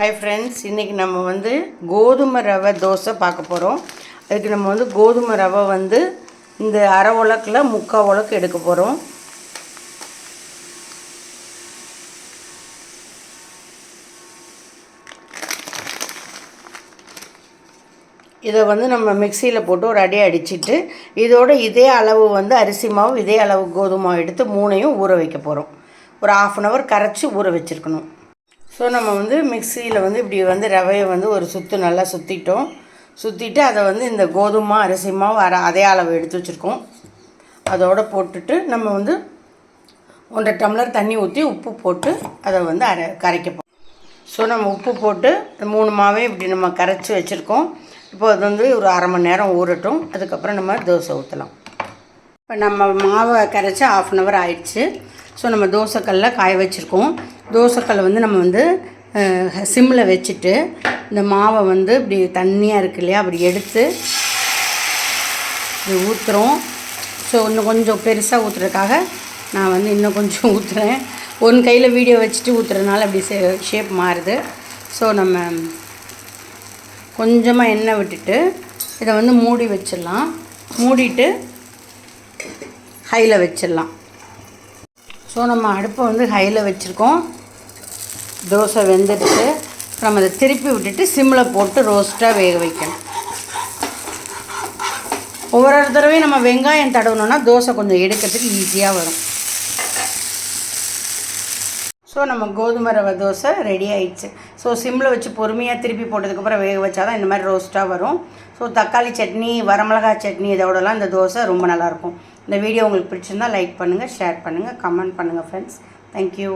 Hi friends, இன்றைக்கி நம்ம வந்து கோதுமை ரவை தோசை பார்க்க போகிறோம். அதுக்கு நம்ம வந்து கோதுமை ரவை வந்து இந்த அரை உலக்கில் முக்கால் உலக்கு எடுக்க போகிறோம். இதை வந்து நம்ம மிக்சியில் போட்டு ஒரு அடி அடிச்சுட்டு இதோட இதே அளவு வந்து அரிசி மாவு, இதே அளவு கோதுமை மாவு எடுத்து மூணையும் ஊற வைக்க போகிறோம். ஒரு 1/2 hour கரைச்சி ஊற வச்சுருக்கணும். ஸோ நம்ம வந்து மிக்சியில் வந்து இப்படி வந்து ரவையை வந்து ஒரு சுற்று நல்லா சுற்றிட்டு அதை வந்து இந்த கோதுமை அரிசி மாவு அதே அளவு எடுத்து வச்சுருக்கோம். அதோடு போட்டுட்டு நம்ம வந்து 1.5 டம்ளர் தண்ணி ஊற்றி உப்பு போட்டு அதை வந்து கரைக்கப்போம். ஸோ நம்ம உப்பு போட்டு 3 மாவே இப்படி நம்ம கரைச்சி வச்சுருக்கோம். இப்போ அது வந்து ஒரு 1/2 மணி நேரம் ஊறட்டும். அதுக்கப்புறம் நம்ம தோசை ஊற்றலாம். இப்போ நம்ம மாவை கரைச்சி 1/2 hour ஆயிடுச்சு. ஸோ நம்ம தோசைக்கல்ல காய வச்சுருக்கோம். தோசைக்கல்லை வந்து நம்ம வந்து சிம்மில் வச்சுட்டு இந்த மாவை வந்து இப்படி தண்ணியாக இருக்கு இல்லையா, அப்படி எடுத்து இப்படி ஊற்றுறோம். ஸோ இன்னும் கொஞ்சம் பெருசாக ஊற்றுறதுக்காக நான் வந்து இன்னும் கொஞ்சம் ஊற்றுறேன். ஒரு கையில் வீடியோ வச்சுட்டு ஊற்றுறதுனால அப்படி ஷேப் மாறுது. ஸோ நம்ம கொஞ்சமாக எண்ணெய் விட்டுட்டு இதை வந்து மூடி வச்சிடலாம். மூடிட்டு ஹையில் வச்சிடலாம். ஸோ நம்ம அடுப்பை வந்து ஹையில் வச்சுருக்கோம். தோசை வெந்துடுச்சு. நம்ம அதை திருப்பி விட்டுட்டு சிம்மில் போட்டு ரோஸ்ட்டாக வேக வைக்கணும். ஒவ்வொரு தடவையும் நம்ம வெங்காயம் தடவணுன்னா தோசை கொஞ்சம் எடுக்கிறதுக்கு ஈஸியாக வரும். ஸோ நம்ம கோதுமை ரவை தோசை ரெடி ஆயிடுச்சு. ஸோ சிம்மில் வச்சு பொறுமையாக திருப்பி போட்டதுக்கப்புறம் வேக வச்சா தான் இந்த மாதிரி ரோஸ்ட்டாக வரும். ஸோ தக்காளி சட்னி, வரமிளகாய் சட்னி இதோடலாம் இந்த தோசை ரொம்ப நல்லாயிருக்கும். இந்த வீடியோ உங்களுக்கு பிடிச்சிருந்தால் லைக் பண்ணுங்கள், ஷேர் பண்ணுங்கள், கமெண்ட் பண்ணுங்கள் ஃப்ரெண்ட்ஸ். தேங்க்யூ.